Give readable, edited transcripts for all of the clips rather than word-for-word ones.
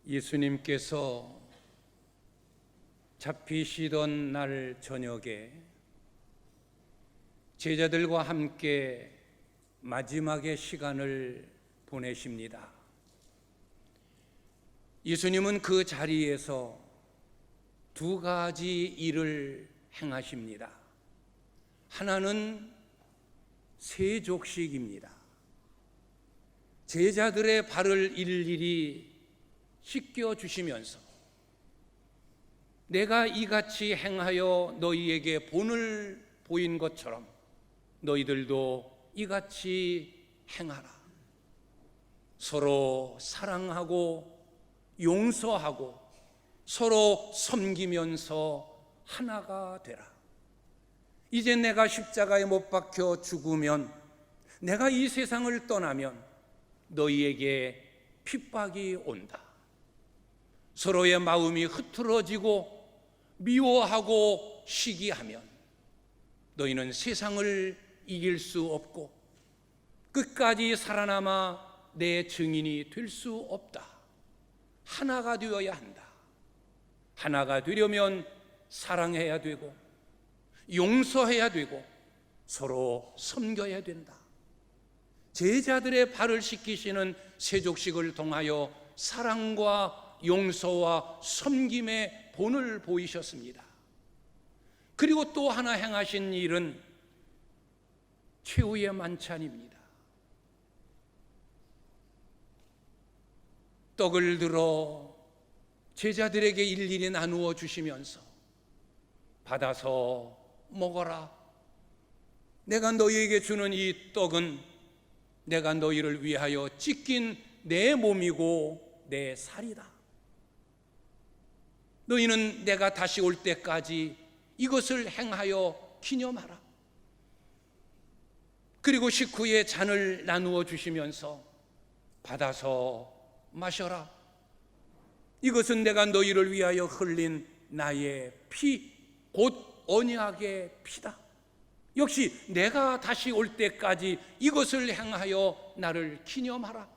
예수님께서 잡히시던 날 저녁에 제자들과 함께 마지막의 시간을 보내십니다. 예수님은 그 자리에서 두 가지 일을 행하십니다. 하나는 세족식입니다. 제자들의 발을 일일이 씻겨주시면서 내가 이같이 행하여 너희에게 본을 보인 것처럼 너희들도 이같이 행하라. 서로 사랑하고 용서하고 서로 섬기면서 하나가 되라. 이제 내가 십자가에 못 박혀 죽으면, 내가 이 세상을 떠나면 너희에게 핍박이 온다. 서로의 마음이 흐트러지고 미워하고 시기하면 너희는 세상을 이길 수 없고 끝까지 살아남아 내 증인이 될 수 없다. 하나가 되어야 한다. 하나가 되려면 사랑해야 되고 용서해야 되고 서로 섬겨야 된다. 제자들의 발을 씻기시는 세족식을 통하여 사랑과 용서와 섬김의 본을 보이셨습니다. 그리고 또 하나 행하신 일은 최후의 만찬입니다. 떡을 들어 제자들에게 일일이 나누어 주시면서 받아서 먹어라. 내가 너희에게 주는 이 떡은 내가 너희를 위하여 찢긴 내 몸이고 내 살이다. 너희는 내가 다시 올 때까지 이것을 행하여 기념하라. 그리고 식후에 잔을 나누어 주시면서 받아서 마셔라. 이것은 내가 너희를 위하여 흘린 나의 피, 곧 언약의 피다. 역시 내가 다시 올 때까지 이것을 행하여 나를 기념하라.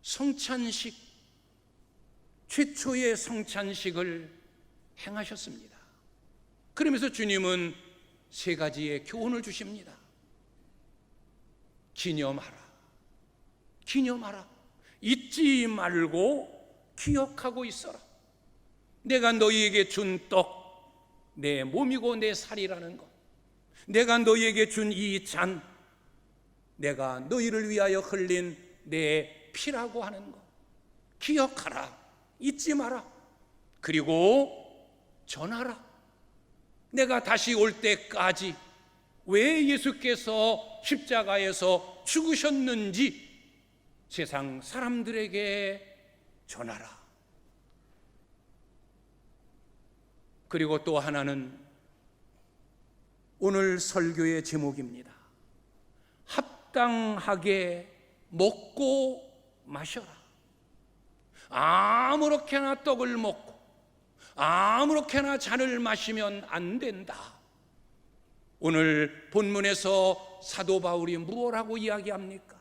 성찬식, 최초의 성찬식을 행하셨습니다. 그러면서 주님은 세 가지의 교훈을 주십니다. 기념하라, 기념하라. 잊지 말고 기억하고 있어라. 내가 너희에게 준 떡, 내 몸이고 내 살이라는 것. 내가 너희에게 준 이 잔, 내가 너희를 위하여 흘린 내 피라고 하는 것. 기억하라, 잊지 마라. 그리고 전하라. 내가 다시 올 때까지 왜 예수께서 십자가에서 죽으셨는지 세상 사람들에게 전하라. 그리고 또 하나는 오늘 설교의 제목입니다. 합당하게 먹고 마셔라. 아무렇게나 떡을 먹고 아무렇게나 잔을 마시면 안 된다. 오늘 본문에서 사도 바울이 무엇라고 이야기합니까?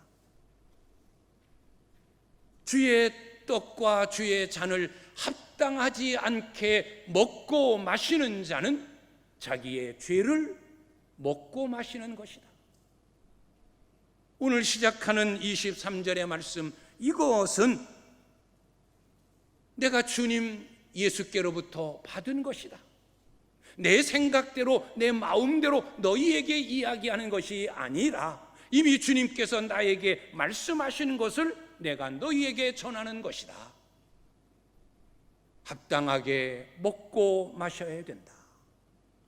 주의 떡과 주의 잔을 합당하지 않게 먹고 마시는 자는 자기의 죄를 먹고 마시는 것이다. 오늘 시작하는 23절의 말씀, 이것은 내가 주님 예수께로부터 받은 것이다. 내 생각대로 내 마음대로 너희에게 이야기하는 것이 아니라 이미 주님께서 나에게 말씀하시는 것을 내가 너희에게 전하는 것이다. 합당하게 먹고 마셔야 된다.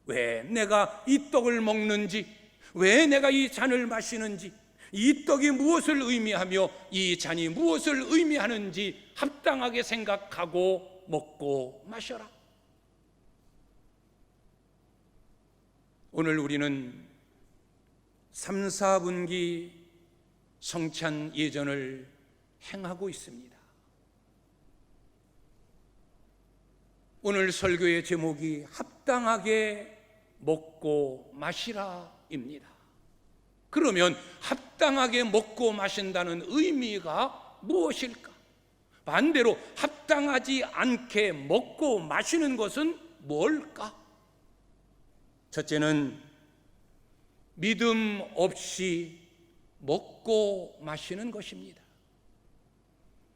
왜 내가 이 떡을 먹는지, 왜 내가 이 잔을 마시는지, 이 떡이 무엇을 의미하며 이 잔이 무엇을 의미하는지 합당하게 생각하고 먹고 마셔라. 오늘 우리는 3, 4분기 성찬 예전을 행하고 있습니다. 오늘 설교의 제목이 합당하게 먹고 마시라입니다. 그러면 합당하게 먹고 마신다는 의미가 무엇일까? 반대로 합당하지 않게 먹고 마시는 것은 뭘까? 첫째는 믿음 없이 먹고 마시는 것입니다.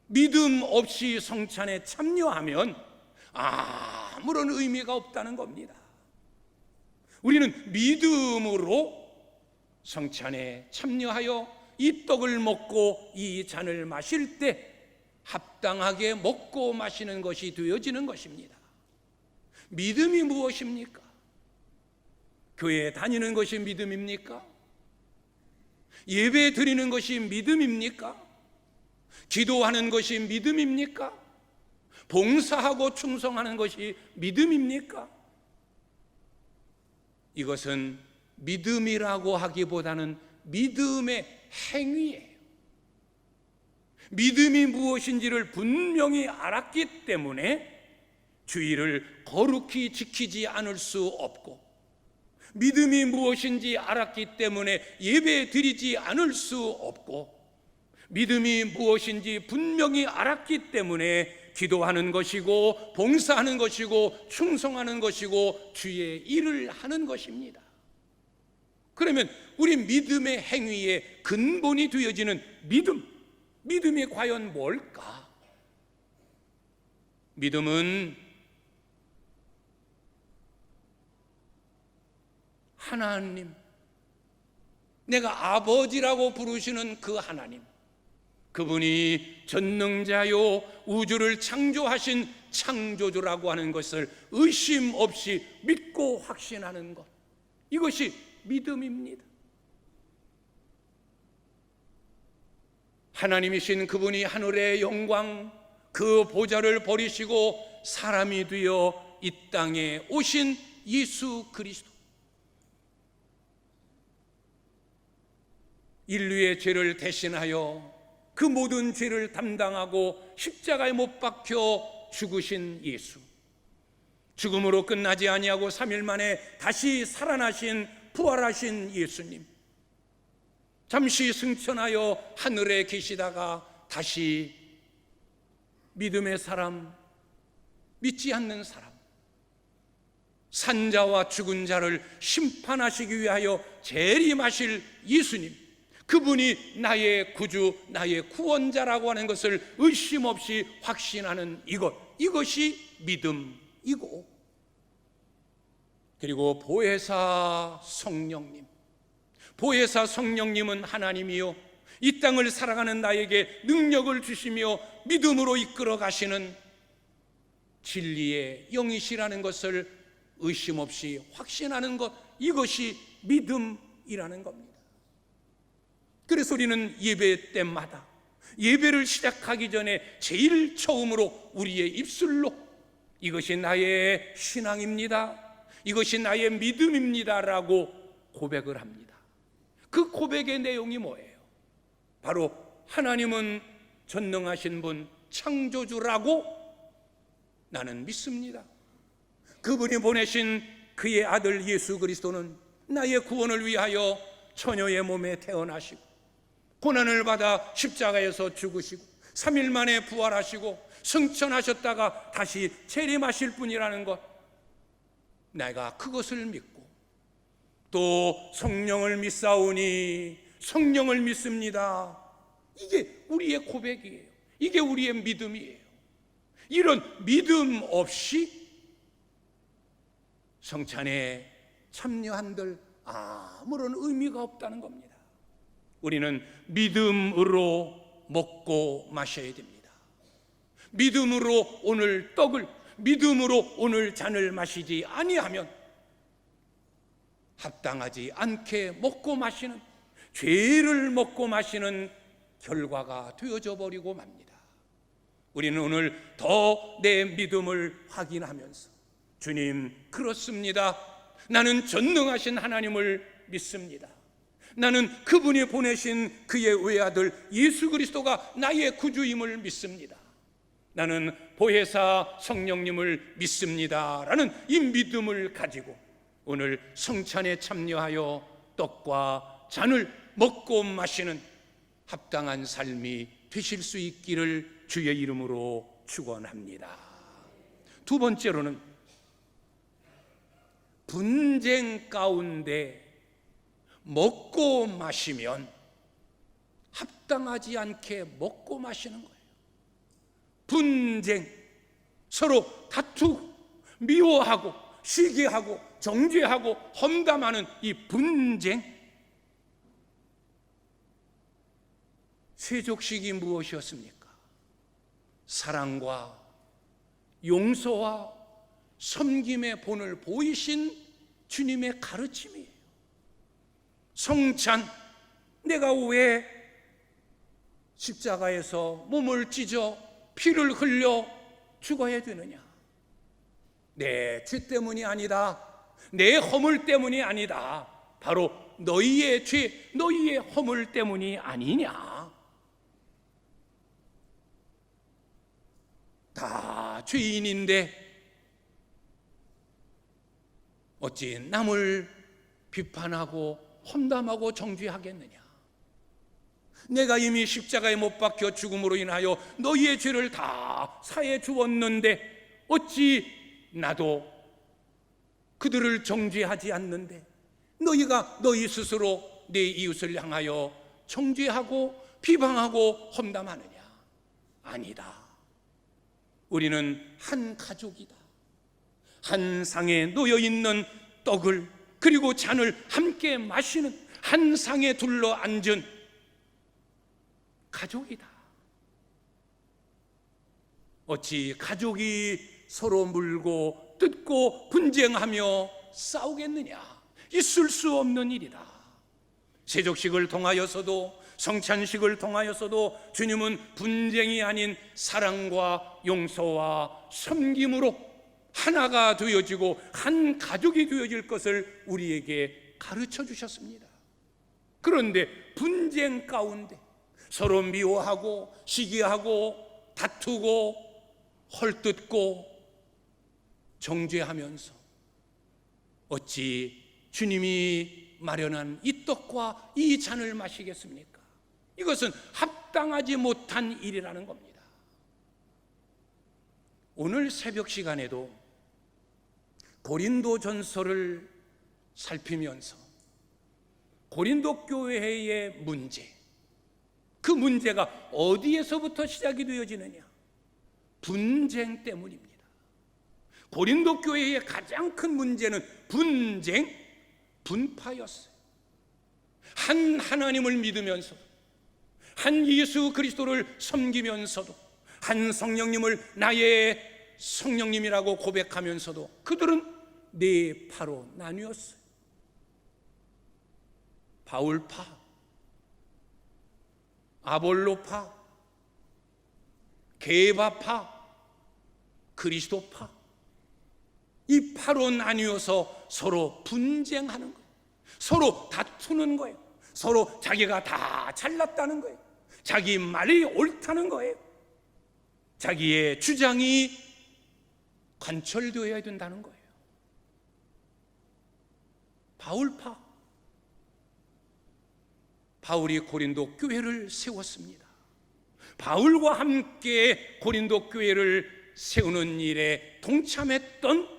믿음 없이 성찬에 참여하면 아무런 의미가 없다는 겁니다. 우리는 믿음으로 성찬에 참여하여 이 떡을 먹고 이 잔을 마실 때 합당하게 먹고 마시는 것이 되어지는 것입니다. 믿음이 무엇입니까? 교회에 다니는 것이 믿음입니까? 예배 드리는 것이 믿음입니까? 기도하는 것이 믿음입니까? 봉사하고 충성하는 것이 믿음입니까? 이것은 믿음이라고 하기보다는 믿음의 행위예요. 믿음이 무엇인지를 분명히 알았기 때문에 주의를 거룩히 지키지 않을 수 없고, 믿음이 무엇인지 알았기 때문에 예배 드리지 않을 수 없고, 믿음이 무엇인지 분명히 알았기 때문에 기도하는 것이고 봉사하는 것이고 충성하는 것이고 주의 일을 하는 것입니다. 그러면 우리 믿음의 행위의 근본이 되어지는 믿음이 과연 뭘까? 믿음은 하나님, 내가 아버지라고 부르시는 그 하나님, 그분이 전능자요 우주를 창조하신 창조주라고 하는 것을 의심 없이 믿고 확신하는 것, 이것이 믿음입니다. 하나님이신 그분이 하늘의 영광 그 보좌를 버리시고 사람이 되어 이 땅에 오신 예수 그리스도, 인류의 죄를 대신하여 그 모든 죄를 담당하고 십자가에 못 박혀 죽으신 예수, 죽음으로 끝나지 아니하고 3일 만에 다시 살아나신 부활하신 예수님, 잠시 승천하여 하늘에 계시다가 다시 믿음의 사람, 믿지 않는 사람, 산자와 죽은 자를 심판하시기 위하여 재림하실 예수님, 그분이 나의 구주, 나의 구원자라고 하는 것을 의심 없이 확신하는 이것이 믿음이고, 그리고 보혜사 성령님, 보혜사 성령님은 하나님이요 이 땅을 살아가는 나에게 능력을 주시며 믿음으로 이끌어 가시는 진리의 영이시라는 것을 의심 없이 확신하는 것, 이것이 믿음이라는 겁니다. 그래서 우리는 예배 때마다 예배를 시작하기 전에 제일 처음으로 우리의 입술로 이것이 나의 신앙입니다, 이것이 나의 믿음입니다라고 고백을 합니다. 그 고백의 내용이 뭐예요? 바로 하나님은 전능하신 분, 창조주라고 나는 믿습니다. 그분이 보내신 그의 아들 예수 그리스도는 나의 구원을 위하여 처녀의 몸에 태어나시고 고난을 받아 십자가에서 죽으시고 3일 만에 부활하시고 승천하셨다가 다시 재림하실 분이라는 것, 내가 그것을 믿고 또 성령을 믿사오니 성령을 믿습니다. 이게 우리의 고백이에요. 이게 우리의 믿음이에요. 이런 믿음 없이 성찬에 참여한들 아무런 의미가 없다는 겁니다. 우리는 믿음으로 먹고 마셔야 됩니다. 믿음으로 오늘 떡을, 믿음으로 오늘 잔을 마시지 아니하면 합당하지 않게 먹고 마시는, 죄를 먹고 마시는 결과가 되어져 버리고 맙니다. 우리는 오늘 더 내 믿음을 확인하면서, 주님, 그렇습니다. 나는 전능하신 하나님을 믿습니다. 나는 그분이 보내신 그의 외아들 예수 그리스도가 나의 구주임을 믿습니다. 나는 보혜사 성령님을 믿습니다 라는 이 믿음을 가지고 오늘 성찬에 참여하여 떡과 잔을 먹고 마시는 합당한 삶이 되실 수 있기를 주의 이름으로 축원합니다. 두 번째로는 분쟁 가운데 먹고 마시면 합당하지 않게 먹고 마시는 거예요. 분쟁, 서로 다투고 미워하고 시기하고 정죄하고 험담하는 이 분쟁. 세족식이 무엇이었습니까? 사랑과 용서와 섬김의 본을 보이신 주님의 가르침이에요. 성찬, 내가 왜 십자가에서 몸을 찢어 피를 흘려 죽어야 되느냐? 내 죄 때문이 아니다, 내 허물 때문이 아니다, 바로 너희의 죄, 너희의 허물 때문이 아니냐? 다 죄인인데 어찌 남을 비판하고 험담하고 정죄하겠느냐? 내가 이미 십자가에 못 박혀 죽음으로 인하여 너희의 죄를 다 사해 주었는데 어찌 나도 그들을 정죄하지 않는데 너희가 너희 스스로 내 이웃을 향하여 정죄하고 비방하고 험담하느냐? 아니다. 우리는 한 가족이다. 한 상에 놓여 있는 떡을 그리고 잔을 함께 마시는 한 상에 둘러 앉은 가족이다. 어찌 가족이 서로 물고 뜯고 분쟁하며 싸우겠느냐? 있을 수 없는 일이다. 세족식을 통하여서도 성찬식을 통하여서도 주님은 분쟁이 아닌 사랑과 용서와 섬김으로 하나가 되어지고 한 가족이 되어질 것을 우리에게 가르쳐 주셨습니다. 그런데 분쟁 가운데 서로 미워하고 시기하고 다투고 헐뜯고 정죄하면서 어찌 주님이 마련한 이 떡과 이 잔을 마시겠습니까? 이것은 합당하지 못한 일이라는 겁니다. 오늘 새벽 시간에도 고린도 전서를 살피면서 고린도 교회의 문제, 그 문제가 어디에서부터 시작이 되어지느냐? 분쟁 때문입니다. 고린도 교회의 가장 큰 문제는 분쟁, 분파였어요. 한 하나님을 믿으면서 한 예수 그리스도를 섬기면서도 한 성령님을 나의 성령님이라고 고백하면서도 그들은 네 파로 나뉘었어요. 바울파, 아볼로파, 게바파, 그리스도파, 이 파로 나뉘어서 서로 분쟁하는 거예요. 서로 다투는 거예요. 서로 자기가 다 잘났다는 거예요. 자기 말이 옳다는 거예요. 자기의 주장이 관철되어야 된다는 거예요. 바울파, 바울이 고린도 교회를 세웠습니다. 바울과 함께 고린도 교회를 세우는 일에 동참했던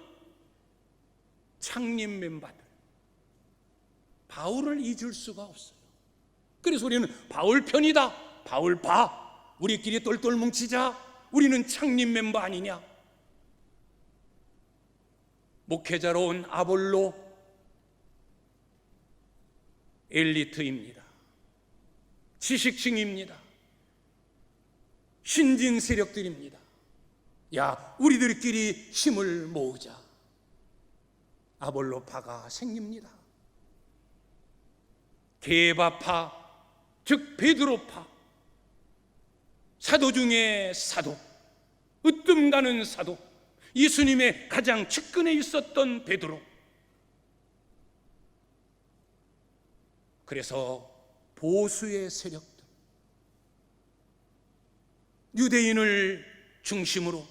창립 멤버들, 바울을 잊을 수가 없어요. 그래서 우리는 바울 편이다, 바울파, 우리끼리 똘똘 뭉치자, 우리는 창립 멤버 아니냐? 목회자로 온 아볼로 엘리트입니다. 지식층입니다. 신진 세력들입니다. 야, 우리들끼리 힘을 모으자. 아볼로파가 생깁니다. 게바파, 즉 베드로파, 사도 중에 사도, 으뜸 가는 사도, 예수님의 가장 측근에 있었던 베드로. 그래서 보수의 세력들, 유대인을 중심으로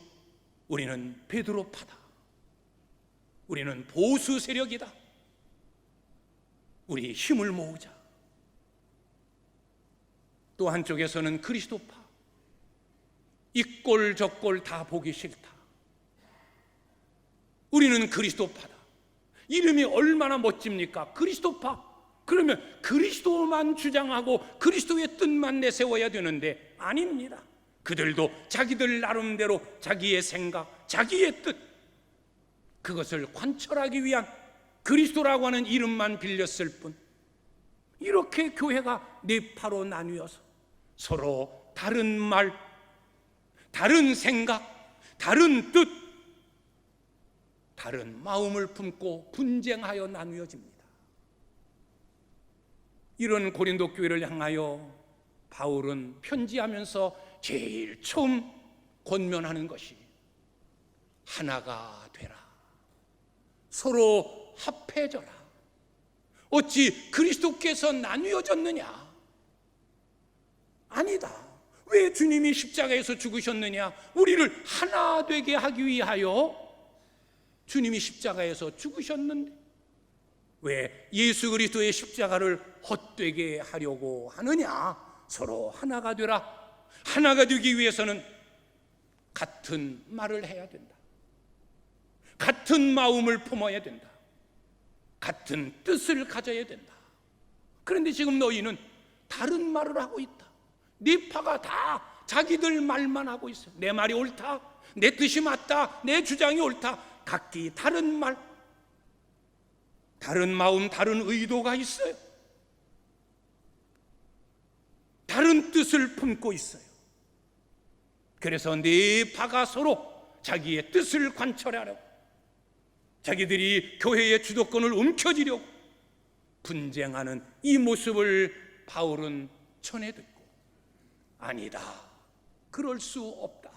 우리는 베드로파다, 우리는 보수 세력이다, 우리 힘을 모으자. 또 한쪽에서는 그리스도파, 이 꼴 저 꼴 다 보기 싫다. 우리는 그리스도파다. 이름이 얼마나 멋집니까? 그리스도파. 그러면 그리스도만 주장하고 그리스도의 뜻만 내세워야 되는데 아닙니다. 그들도 자기들 나름대로 자기의 생각, 자기의 뜻, 그것을 관철하기 위한 그리스도라고 하는 이름만 빌렸을 뿐, 이렇게 교회가 네 파로 나뉘어서 서로 다른 말, 다른 생각, 다른 뜻, 다른 마음을 품고 분쟁하여 나누어집니다. 이런 고린도 교회를 향하여 바울은 편지하면서 제일 처음 권면하는 것이 하나가 되라, 서로 합해져라. 어찌 그리스도께서 나뉘어졌느냐? 아니다. 왜 주님이 십자가에서 죽으셨느냐? 우리를 하나 되게 하기 위하여 주님이 십자가에서 죽으셨는데 왜 예수 그리스도의 십자가를 헛되게 하려고 하느냐? 서로 하나가 되라. 하나가 되기 위해서는 같은 말을 해야 된다. 같은 마음을 품어야 된다. 같은 뜻을 가져야 된다. 그런데 지금 너희는 다른 말을 하고 있다. 네 파가 다 자기들 말만 하고 있어. 내 말이 옳다, 내 뜻이 맞다, 내 주장이 옳다. 각기 다른 말, 다른 마음, 다른 의도가 있어요. 다른 뜻을 품고 있어요. 그래서 네 파가 서로 자기의 뜻을 관철하려고, 자기들이 교회의 주도권을 움켜쥐려고 분쟁하는 이 모습을 바울은 전해듣고, 아니다, 그럴 수 없다.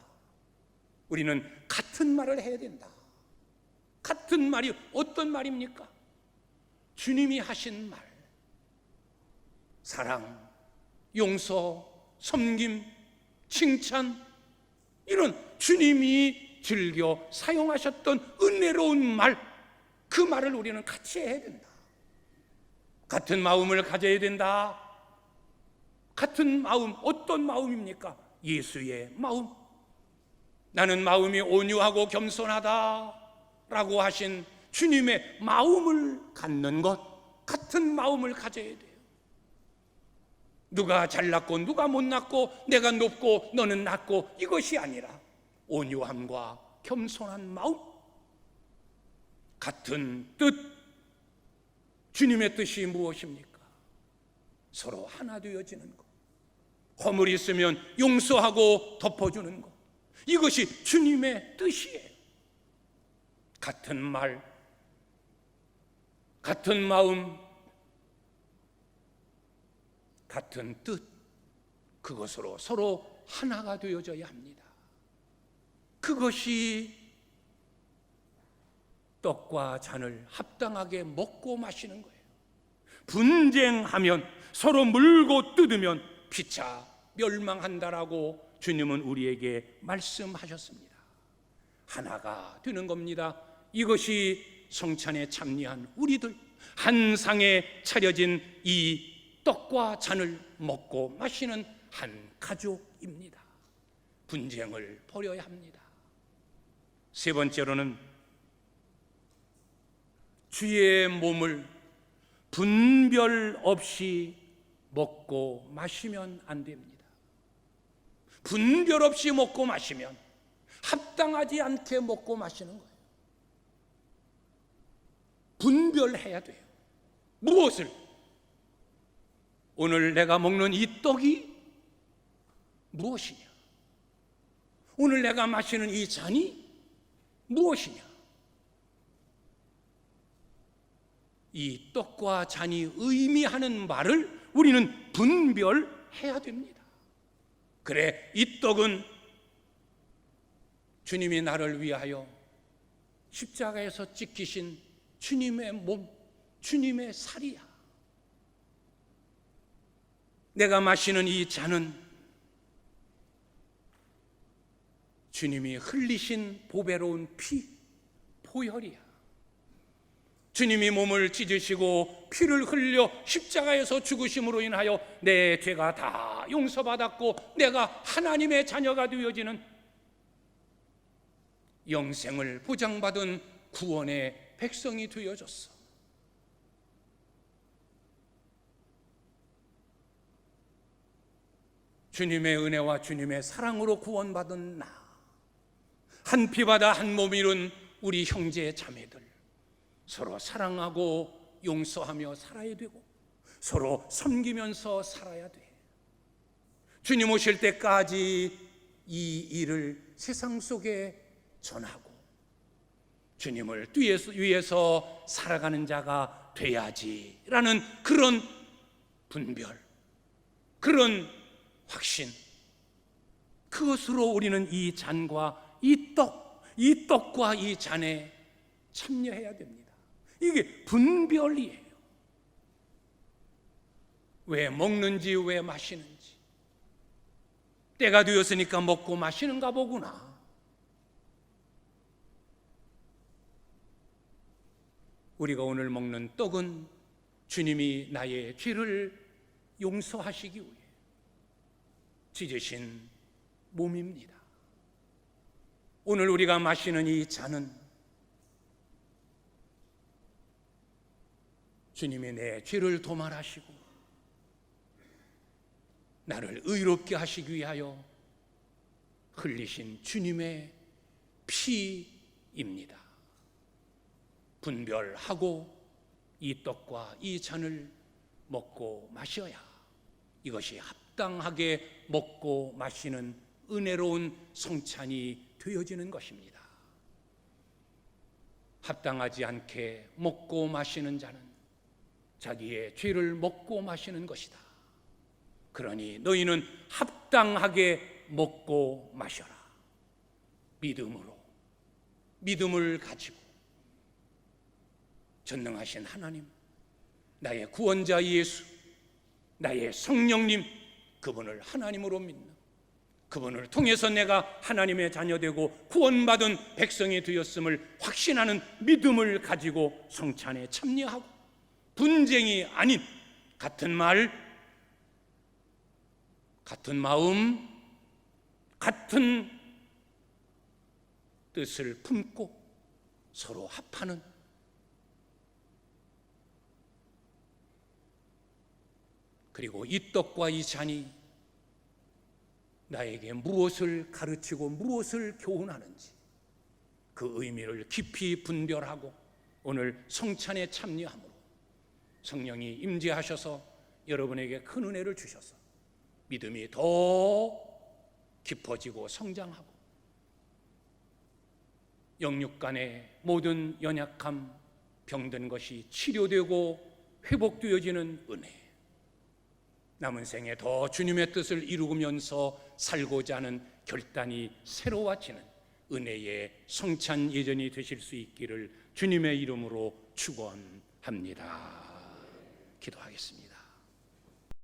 우리는 같은 말을 해야 된다. 같은 말이 어떤 말입니까? 주님이 하신 말, 사랑, 용서, 섬김, 칭찬, 이런 주님이 즐겨 사용하셨던 은혜로운 말, 그 말을 우리는 같이 해야 된다. 같은 마음을 가져야 된다. 같은 마음, 어떤 마음입니까? 예수의 마음. 나는 마음이 온유하고 겸손하다 라고 하신 주님의 마음을 갖는 것, 같은 마음을 가져야 돼요. 누가 잘났고 누가 못났고, 내가 높고 너는 낮고, 이것이 아니라 온유함과 겸손한 마음, 같은 뜻. 주님의 뜻이 무엇입니까? 서로 하나 되어지는 것, 허물이 있으면 용서하고 덮어주는 것, 이것이 주님의 뜻이에요. 같은 말, 같은 마음, 같은 뜻, 그것으로 서로 하나가 되어져야 합니다. 그것이 떡과 잔을 합당하게 먹고 마시는 거예요. 분쟁하면, 서로 물고 뜯으면 피차 멸망한다라고 주님은 우리에게 말씀하셨습니다. 하나가 되는 겁니다. 이것이 성찬에 참여한 우리들, 한 상에 차려진 이 떡과 잔을 먹고 마시는 한 가족입니다. 분쟁을 버려야 합니다. 세 번째로는 주의 몸을 분별 없이 먹고 마시면 안 됩니다. 분별 없이 먹고 마시면 합당하지 않게 먹고 마시는 거예요. 분별해야 돼요. 무엇을? 오늘 내가 먹는 이 떡이 무엇이냐? 오늘 내가 마시는 이 잔이 무엇이냐? 이 떡과 잔이 의미하는 말을 우리는 분별해야 됩니다. 그래, 이 떡은 주님이 나를 위하여 십자가에서 찢기신 주님의 몸, 주님의 살이야. 내가 마시는 이 잔은 주님이 흘리신 보배로운 피, 보혈이야. 주님이 몸을 찢으시고 피를 흘려 십자가에서 죽으심으로 인하여 내 죄가 다 용서받았고 내가 하나님의 자녀가 되어지는 영생을 보장받은 구원의 백성이 되어졌어. 주님의 은혜와 주님의 사랑으로 구원받은 나, 한 피바다 한 몸 이룬 우리 형제 자매들, 서로 사랑하고 용서하며 살아야 되고 서로 섬기면서 살아야 돼. 주님 오실 때까지 이 일을 세상 속에 전하고 주님을 위해서 살아가는 자가 돼야지라는 그런 분별, 그런 확신, 그것으로 우리는 이 잔과 이 떡과 이 잔에 참여해야 됩니다. 이게 분별이에요. 왜 먹는지, 왜 마시는지. 때가 되었으니까 먹고 마시는가 보구나. 우리가 오늘 먹는 떡은 주님이 나의 죄를 용서하시기 위해 찢으신 몸입니다. 오늘 우리가 마시는 이 잔은 주님이 내 죄를 도말하시고 나를 의롭게 하시기 위하여 흘리신 주님의 피입니다. 분별하고 이 떡과 이 잔을 먹고 마셔야 이것이 합당하게 먹고 마시는 은혜로운 성찬이 되어지는 것입니다. 합당하지 않게 먹고 마시는 자는 자기의 죄를 먹고 마시는 것이다. 그러니 너희는 합당하게 먹고 마셔라. 믿음을 가지고 전능하신 하나님, 나의 구원자 예수, 나의 성령님, 그분을 하나님으로 믿는, 그분을 통해서 내가 하나님의 자녀되고 구원받은 백성이 되었음을 확신하는 믿음을 가지고 성찬에 참여하고 분쟁이 아닌 같은 말, 같은 마음, 같은 뜻을 품고 서로 합하는, 그리고 이 떡과 이 잔이 나에게 무엇을 가르치고 무엇을 교훈하는지 그 의미를 깊이 분별하고 오늘 성찬에 참여함으로 성령이 임재하셔서 여러분에게 큰 은혜를 주셔서 믿음이 더 깊어지고 성장하고 영육 간의 모든 연약함, 병든 것이 치료되고 회복되어지는 은혜, 남은 생에 더 주님의 뜻을 이루면서 살고자 하는 결단이 새로워지는 은혜의 성찬 예전이 되실 수 있기를 주님의 이름으로 축원합니다. 기도하겠습니다.